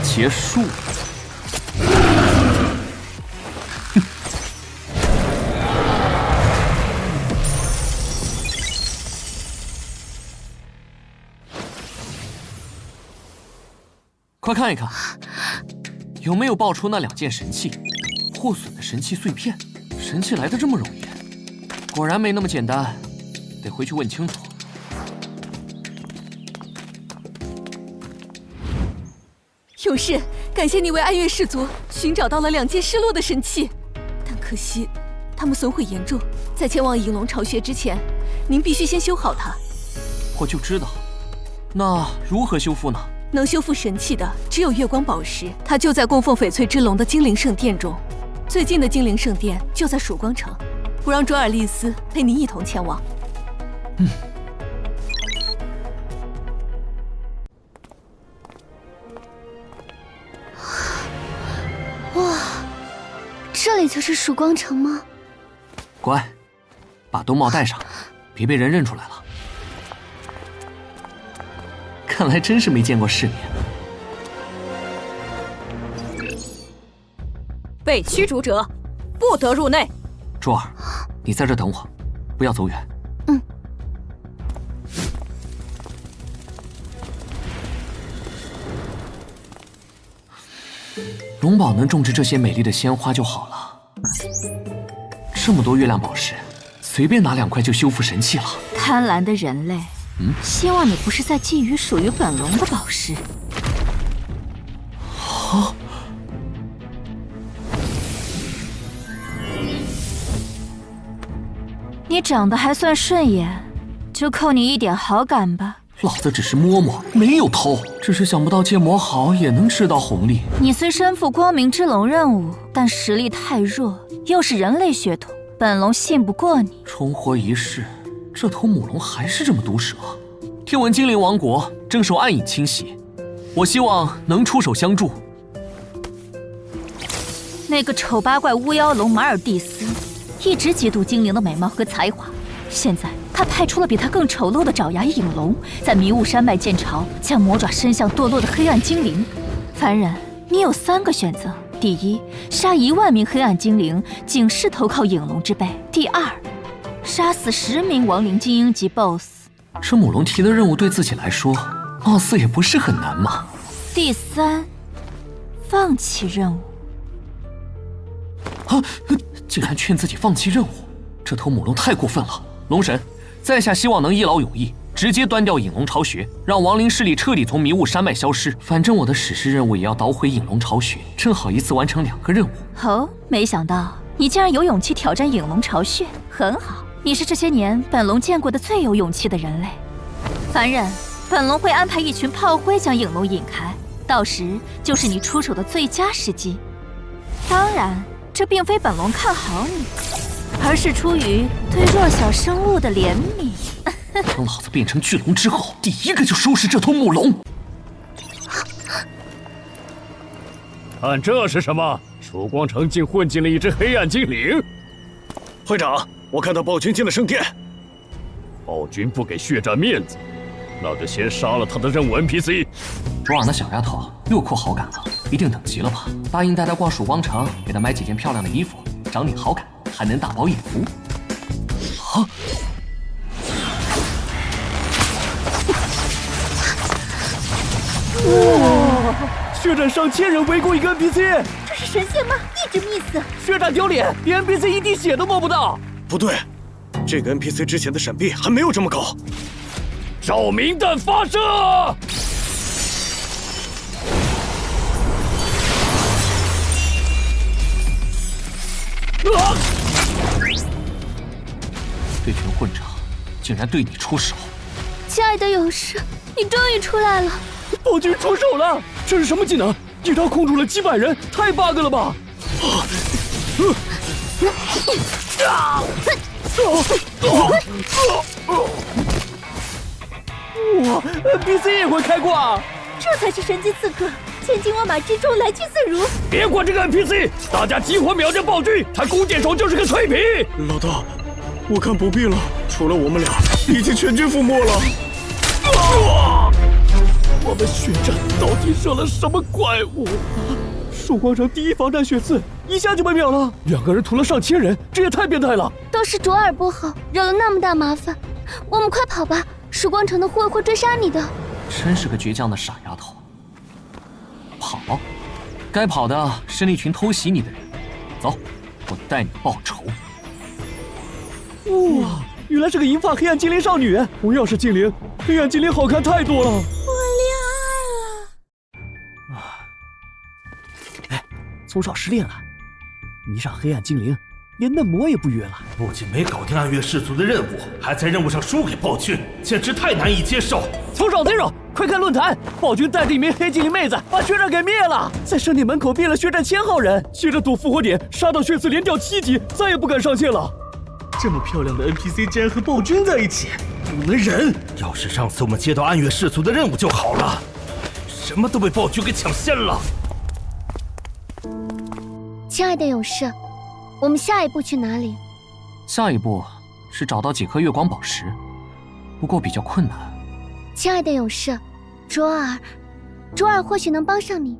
结束。快看一看，有没有爆出那2件神器？破损的神器碎片，神器来的这么容易？果然没那么简单，得回去问清楚。勇士，感谢你为暗月氏族寻找到了2件失落的神器，但可惜它们损毁严重，在前往影龙巢穴之前，您必须先修好它。我就知道。那如何修复呢？能修复神器的只有月光宝石，它就在供奉翡翠之龙的精灵圣殿中。最近的精灵圣殿就在曙光城，我让卓尔丽丝陪您一同前往。哇，这里就是曙光城吗？乖，把冬帽戴上，别被人认出来了。看来真是没见过世面。被驱逐者不得入内。卓尔，你在这等我，不要走远。龙宝能种植这些美丽的鲜花就好了。这么多月亮宝石，随便拿2块就修复神器了。贪婪的人类，希望你不是在觊觎属于本龙的宝石。啊！你长得还算顺眼，就扣你一点好感吧。老子只是摸摸，没有偷，只是想不到建模好也能吃到红利。你虽身负光明之龙任务，但实力太弱，又是人类血统，本龙信不过你。重活一世，这头母龙还是这么毒舌。听闻精灵王国正受暗影侵袭，我希望能出手相助。那个丑八怪巫妖龙马尔蒂斯，一直嫉妒精灵的美貌和才华。现在他派出了比他更丑陋的爪牙影龙，在迷雾山脉建巢，将魔爪伸向堕落的黑暗精灵。凡人，你有3个选择：第一，杀1万名黑暗精灵，警示投靠影龙之辈；第二，杀死10名亡灵精英级 BOSS。这母龙提的任务对自己来说，貌似也不是很难嘛。第三，放弃任务。啊！竟然劝自己放弃任务，这头母龙太过分了。龙神，在下希望能一劳永逸，直接端掉影龙巢穴，让亡灵势力彻底从迷雾山脉消失。反正我的史诗任务也要捣毁影龙巢穴，正好一次完成2个任务。哦，没想到你竟然有勇气挑战影龙巢穴，很好，你是这些年本龙见过的最有勇气的人类。凡人，本龙会安排一群炮灰将影龙引开，到时就是你出手的最佳时机。当然，这并非本龙看好你，而是出于对弱小生物的怜悯。等老子变成巨龙之后，第一个就收拾这头母龙。看这是什么？曙光城竟混进了一只黑暗精灵！会长，我看到暴君进了圣殿。暴君不给血战面子，那就先杀了他的任务 NPC。卓尔那小丫头又扣好感了，一定等急了吧？答应带她逛曙光城，给她买几件漂亮的衣服，涨点好感，还能大饱眼福。啊！哇！血战上千人围攻一个 NPC， 这是神仙吗？一直 miss。血战丢脸，连 NPC 一滴血都摸不到。不对，这个 NPC 之前的闪避还没有这么高。照明弹发射！这群混账竟然对你出手！亲爱的勇士，你终于出来了！暴君出手了！这是什么技能？一刀控住了几百人，太 bug 了吧！哇 ！NPC 也会开挂！这才是神级刺客，千军万马之中来去自如。别管这个 NPC， 大家激活秒将暴君，他弓箭手就是个脆皮。老大，我看不必了，除了我们俩，已经全军覆没了。我们血战到底惹了什么怪物？曙光城第一防弹血刺一下就被秒了，2个人屠了上千人，这也太变态了。都是卓尔不好，惹了那么大麻烦。我们快跑吧，曙光城的护卫会追杀你的。真是个倔强的傻丫头。跑，该跑的是那群偷袭你的人。走，我带你报仇。哇，原来是个银发黑暗精灵少女。我要是精灵，黑暗精灵好看太多了。从少失恋了，迷上黑暗精灵，连嫩模也不约了。不仅没搞定暗月氏族的任务，还在任务上输给暴君，简直太难以接受。从少 Zero， 快看论坛，暴君带着一名黑精灵妹子把血战给灭了，在圣地门口灭了血战1000号人，接着赌复活点，杀到血刺连掉7级，再也不敢上线了。这么漂亮的 NPC 竟然和暴君在一起，不能忍！要是上次我们接到暗月氏族的任务就好了，什么都被暴君给抢先了。亲爱的勇士，我们下一步去哪里？下一步是找到几颗月光宝石，不过比较困难。亲爱的勇士，卓尔或许能帮上你。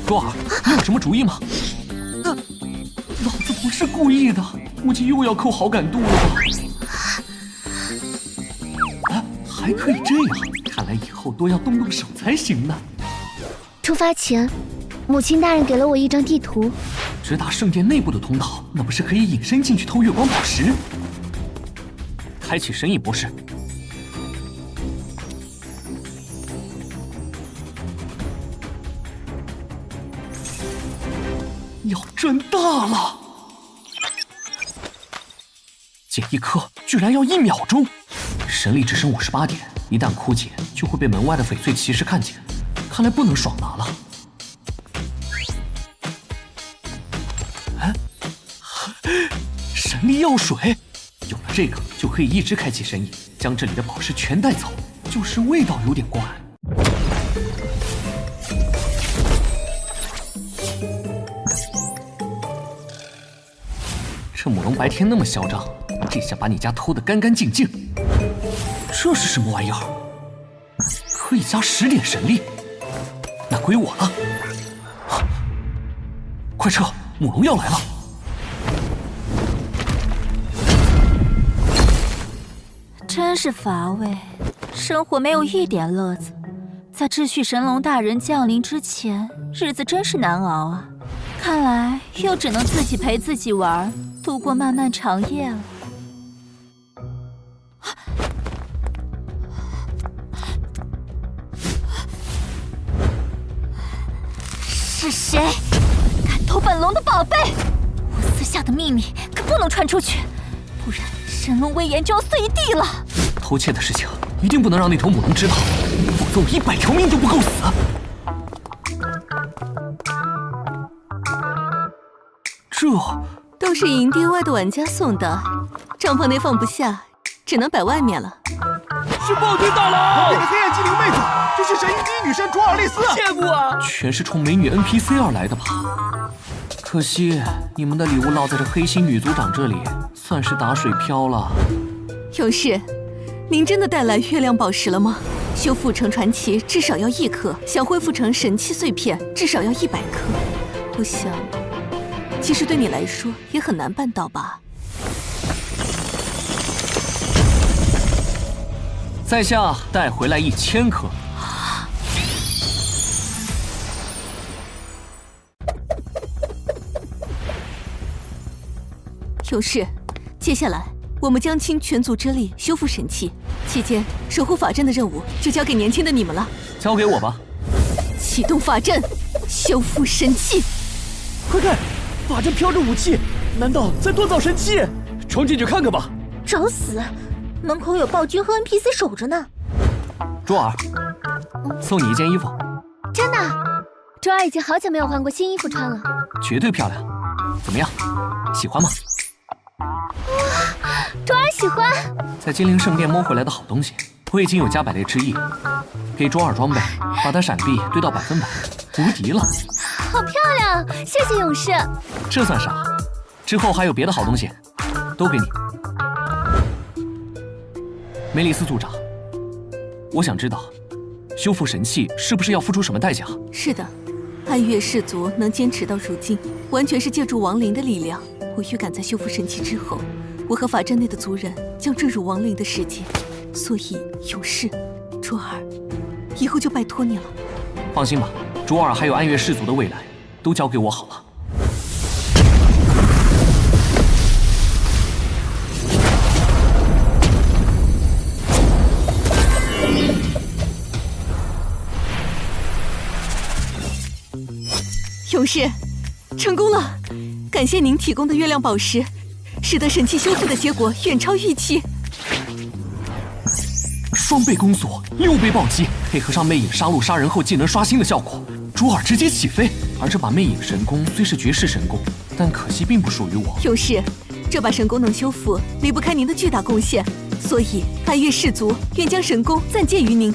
卓尔，你有什么主意吗？老子不是故意的，估计又要扣好感度了吧？还可以这样，看来以后多要动动手才行呢。出发前，母亲大人给了我一张地图。直达圣殿内部的通道，那不是可以隐身进去偷月光宝石？开启神隐模式。要真大了！捡一颗居然要1秒钟，神力只剩58点，一旦枯竭就会被门外的翡翠骑士看见，看来不能爽拿了。神力药水，有了这个就可以一直开启神隐，将这里的宝石全带走，就是味道有点怪。这母龙白天那么嚣张，这下把你家偷得干干净净。这是什么玩意儿？可以加10点神力，那归我了。快撤，母龙要来了！真是乏味，生活没有一点乐子。在秩序神龙大人降临之前，日子真是难熬啊！看来又只能自己陪自己玩，度过漫漫长夜了。是谁敢偷本龙的宝贝？我私下的秘密可不能传出去，不然神龙威严就要碎一地了。偷窃的事情一定不能让那头母龙知道，否则我100条命都不够死。这都是营地外的玩家送的，帐篷内放不下，只能摆外面了。是暴君大佬！那个黑暗精灵妹子，就是神域第一女神卓尔丽丝。羡慕啊！全是冲美女 NPC 而来的吧？可惜你们的礼物落在这黑心女族长这里，算是打水漂了。勇士，您真的带来月亮宝石了吗？修复成传奇至少要1颗，想恢复成神器碎片至少要100颗。我想，其实对你来说也很难办到吧？在下带回来1000颗。勇士，接下来我们将倾全族之力修复神器，期间守护法阵的任务就交给年轻的你们了。交给我吧。启动法阵，修复神器。快看，法阵飘着武器，难道在锻造神器？冲进去看看吧。找死！门口有暴君和 NPC 守着呢。卓尔，送你一件衣服。真的，卓尔已经好久没有换过新衣服穿了。绝对漂亮。怎么样，喜欢吗？哇，卓尔喜欢。在精灵圣殿摸回来的好东西，我已经有加百列之意。给卓尔装备，把他闪避堆到100%，无敌了。好漂亮，谢谢勇士。这算啥？之后还有别的好东西，都给你。梅里斯族长，我想知道，修复神器是不是要付出什么代价？是的，暗月氏族能坚持到如今，完全是借助亡灵的力量。我预感在修复神器之后，我和法阵内的族人将坠入亡灵的世界。所以，勇士，卓尔，以后就拜托你了。放心吧，卓尔还有暗月氏族的未来，都交给我好了。勇士，成功了！感谢您提供的月亮宝石，使得神器修复的结果远超预期。双倍攻速，6倍暴击，配合上魅影杀戮杀人后技能刷新的效果，卓尔直接起飞。而这把魅影神功虽是绝世神功，但可惜并不属于我。勇士，这把神功能修复，离不开您的巨大贡献，所以暗月氏族愿将神功暂借于您。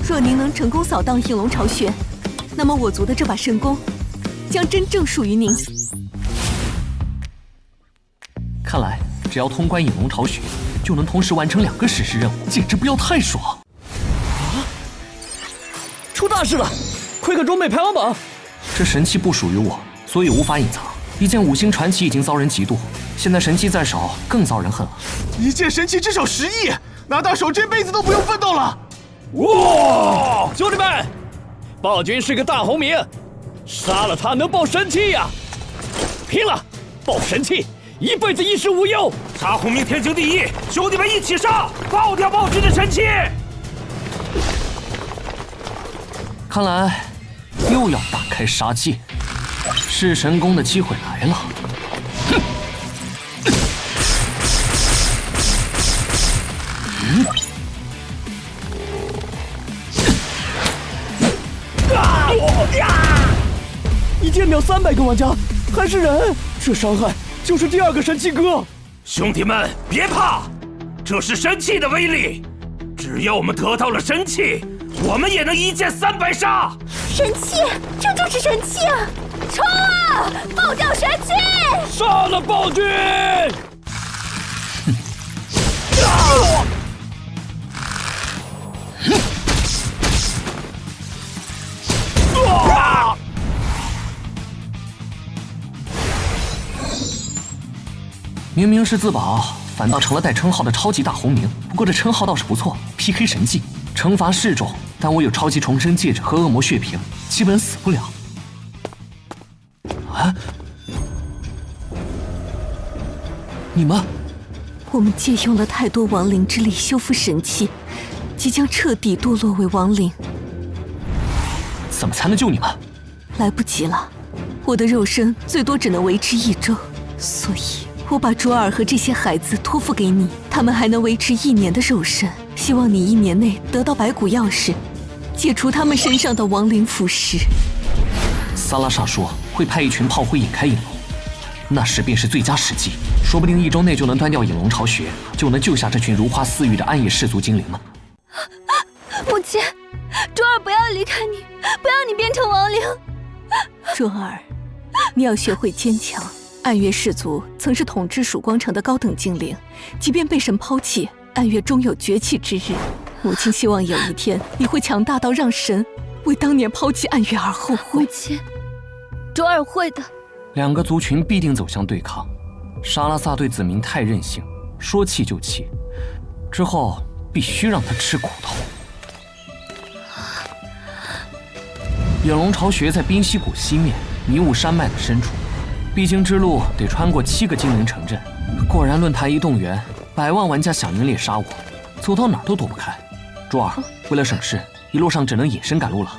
若您能成功扫荡影龙巢穴，那么我族的这把神功将真正属于您。看来只要通关影龙巢穴，就能同时完成2个史诗任务，简直不要太爽！啊！出大事了！快看装备排行榜！这神器不属于我，所以无法隐藏。一件5星传奇已经遭人嫉妒，现在神器再少，更遭人恨了。一件神器至少10亿，拿到手这辈子都不用奋斗了！哇！兄弟们，暴君是个大红名，杀了他能爆神器呀！拼了，爆神器，一辈子衣食无忧。大红名天经地义，兄弟们一起上，爆掉暴君的神器！看来又要大开杀戒，弑神宫的机会来了。一剑秒300个玩家，还是人，这伤害就是第2个神器哥。兄弟们别怕，这是神器的威力，只要我们得到了神器，我们也能一剑300杀。神器，这就是神器啊！冲啊！爆掉神器！杀了暴君！明明是自保，反倒成了带称号的超级大红名。不过这称号倒是不错 ，PK 神技，惩罚适中，但我有超级重生戒指和恶魔血瓶，基本死不了。啊！你们，我们借用了太多亡灵之力修复神器，即将彻底堕落为亡灵。怎么才能救你们？来不及了，我的肉身最多只能维持1周，所以我把卓尔和这些孩子托付给你，他们还能维持1年的肉身。希望你1年内得到白骨钥匙，解除他们身上的亡灵腐蚀。萨拉莎说会派一群炮灰引开影龙，那时便是最佳时机，说不定1周内就能断掉影龙巢穴，就能救下这群如花似玉的暗夜氏族精灵们。母亲，卓尔不要离开你，不要你变成亡灵。卓尔，你要学会坚强。暗月氏族曾是统治曙光城的高等精灵，即便被神抛弃，暗月终有崛起之日。母亲希望有一天你会强大到让神为当年抛弃暗月而后悔。母亲，卓尔会的。2个族群必定走向对抗。沙拉萨对子民太任性，说弃就弃，之后必须让他吃苦头。影龙巢穴在冰溪谷西面，迷雾山脉的深处。必经之路得穿过7个精灵城镇，果然论坛一动员，100万玩家响应猎杀我，走到哪儿都躲不开。卓尔，为了省事，一路上只能隐身赶路了。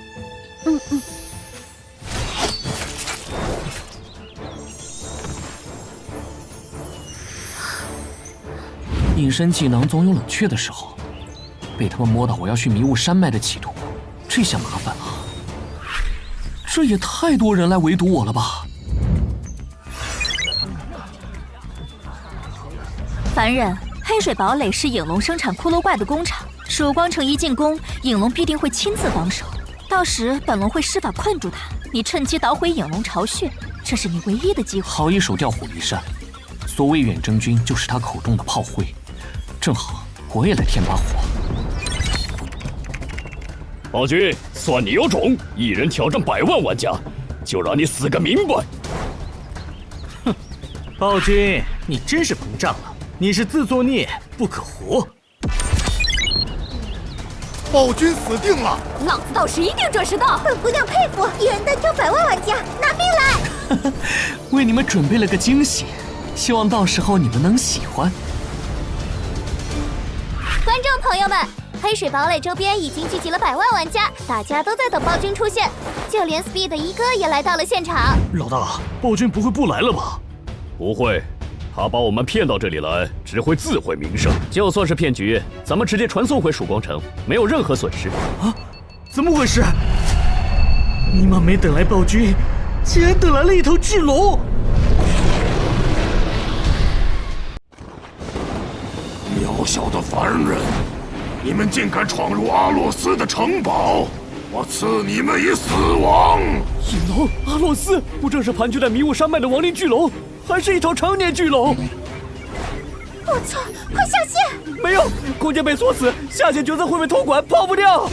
隐身技能总有冷却的时候，被他们摸到我要去迷雾山脉的企图，这下麻烦了。这也太多人来围堵我了吧！凡人，黑水堡垒是影龙生产骷髅怪的工厂。曙光城一进攻，影龙必定会亲自防守，到时本龙会施法困住他，你趁机捣毁影龙巢穴，这是你唯一的机会。好一手调虎离山，所谓远征军就是他口中的炮灰，正好我也来添把火。暴君，算你有种，一人挑战100万玩家，就让你死个明白！哼，暴君，你真是膨胀了。你是自作孽不可活，暴君死定了！老子到时一定准时到。本姑娘佩服，一人单挑100万玩家，拿命来！为你们准备了个惊喜，希望到时候你们能喜欢。观众朋友们，黑水堡垒周边已经聚集了100万玩家，大家都在等暴君出现，就连 Speed 的一哥也来到了现场。老大，暴君不会不来了吧？不会。他把我们骗到这里来，只会自毁名声。就算是骗局，咱们直接传送回曙光城，没有任何损失。啊？怎么回事？尼玛没等来暴君，竟然等来了一头巨龙！渺小的凡人，你们竟敢闯入阿洛斯的城堡！我赐你们以死亡！影龙，阿洛斯，不正是盘踞在迷雾山脉的亡灵巨龙？还是一头常年巨龙！我操！快下线！没有，空间被锁死，下线角色会被托管，跑不掉。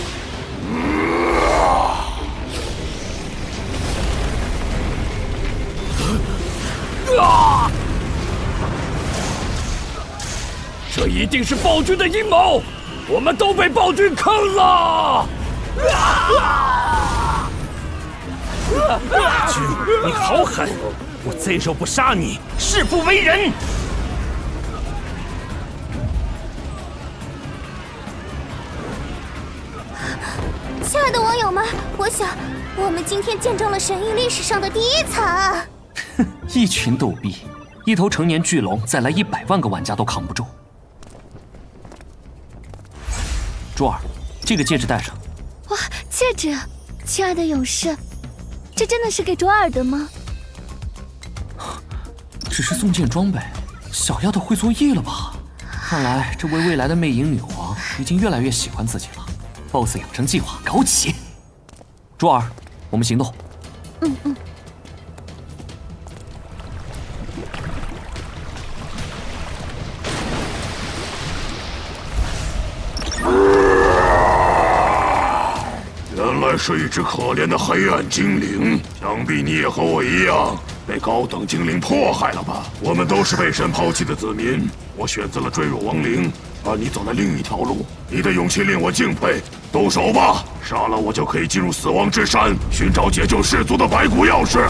这一定是暴君的阴谋，我们都被暴君坑了！君，你好狠！我这手不杀你，誓不为人。亲爱的网友们，我想我们今天见证了神域历史上的第一惨。一群逗逼，一头成年巨龙再来100万个玩家都扛不住。卓尔，这个戒指戴上。哇，戒指！亲爱的勇士，这真的是给卓尔的吗？只是送件装备，小丫头会作业了吧？看来这位未来的魅影女皇已经越来越喜欢自己了。BOSS 养成计划搞起！卓尔，我们行动。原来是一只可怜的黑暗精灵，想必你也和我一样被高等精灵迫害了吧？我们都是被神抛弃的子民，我选择了坠入亡灵，而你走了另一条路。你的勇气令我敬佩，动手吧！杀了我就可以进入死亡之山，寻找解救氏族的白骨钥匙。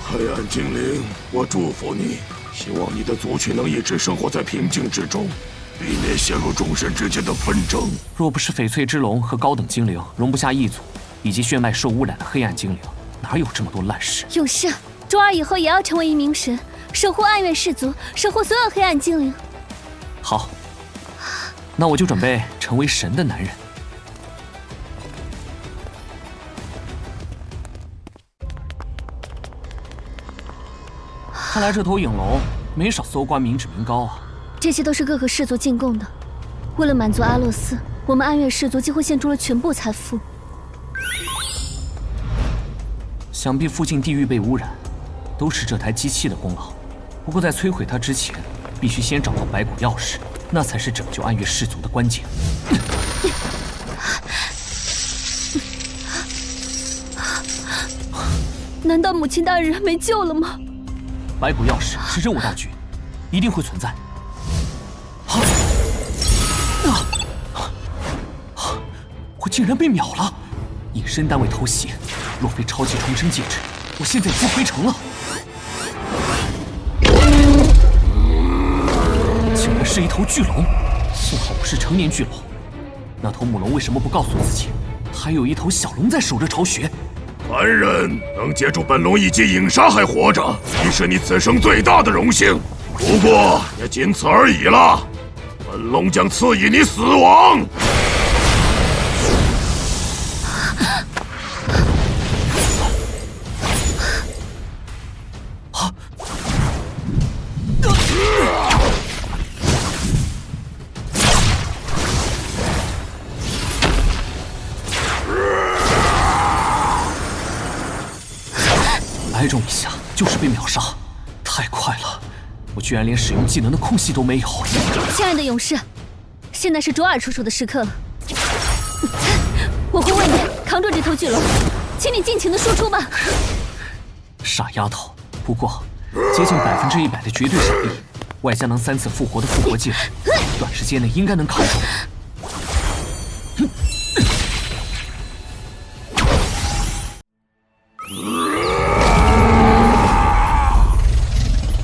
黑暗精灵，我祝福你，希望你的族群能一直生活在平静之中，避免陷入众神之间的纷争。若不是翡翠之龙和高等精灵容不下一族，以及血脉受污染的黑暗精灵，哪有这么多烂事？勇士，卓尔以后也要成为一名神，守护暗月氏族，守护所有黑暗精灵。好，那我就准备成为神的男人。看来这头影龙没少搜刮民脂民膏啊！这些都是各个氏族进贡的。为了满足阿洛斯，我们暗月氏族几乎献出了全部财富。想必附近地域被污染，都是这台机器的功劳。不过在摧毁它之前，必须先找到白骨钥匙，那才是拯救暗月氏族的关键。难道母亲大人没救了吗？白骨钥匙是任务道具，一定会存在。我竟然被秒了！隐身单位偷袭，若非超级重生戒指，我现在已经回城了。竟然是一头巨龙，幸好我是成年巨龙。那头母龙为什么不告诉自己，还有一头小龙在守着巢穴？残忍，能接住本龙一击影杀还活着，已是你此生最大的荣幸。不过也仅此而已了。本龙将赐予你死亡。挨中一下就是被秒杀，太快了！我居然连使用技能的空隙都没有。亲爱的勇士，现在是卓尔出手的时刻了。我会为你扛住这头巨龙，请你尽情的输出吧。傻丫头，不过接近100%的绝对闪力，外加能3次复活的复活戒指，短时间内应该能扛住。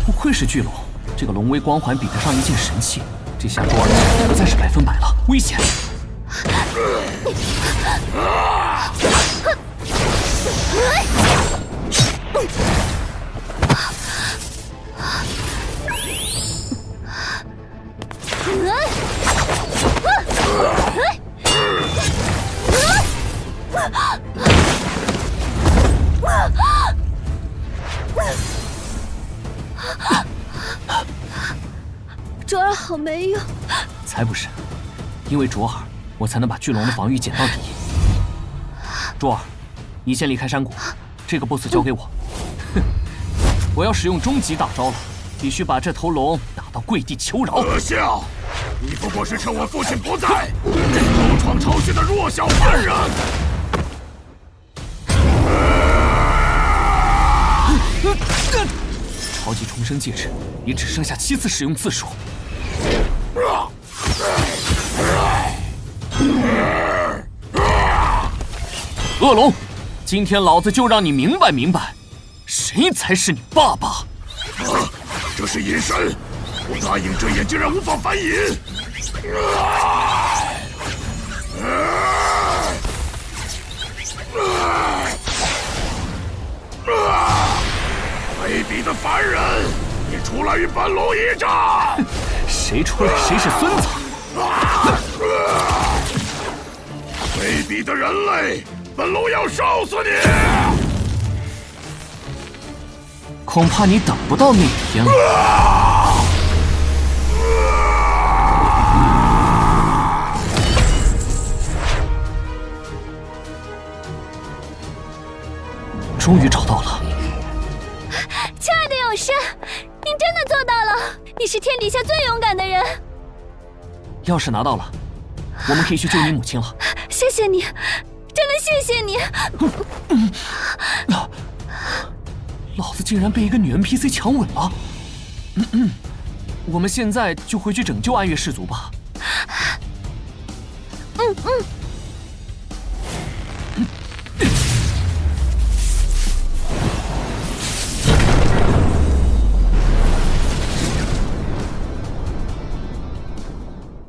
不愧是巨龙，这个龙威光环比得上一件神器。这下卓尔不再是100%了，危险！卓尔好没用，才不是，因为卓尔，我才能把巨龙的防御减到底。卓尔，你先离开山谷，这个 BOSS 交给我。哼，我要使用终极大招了，必须把这头龙打到跪地求饶。可笑！你不过是趁我父亲不在，偷闯巢穴的弱小叛人。超级重生戒指也只剩下7次使用次数。恶龙，今天老子就让你明白明白，谁才是你爸爸！这是隐身，我答应这眼竟然无法反隐。卑鄙的凡人，你出来与本龙一战！谁出来谁是孙子！卑鄙的人类，本龙要烧死你！恐怕你等不到那天了。终于找到了。亲爱的勇士，你真的做到了！你是天底下最勇敢的人。钥匙拿到了，我们可以去救你母亲了。谢谢你，真的谢谢你。老子竟然被一个女 NPC 强吻了。我们现在就回去拯救暗月氏族吧。嗯。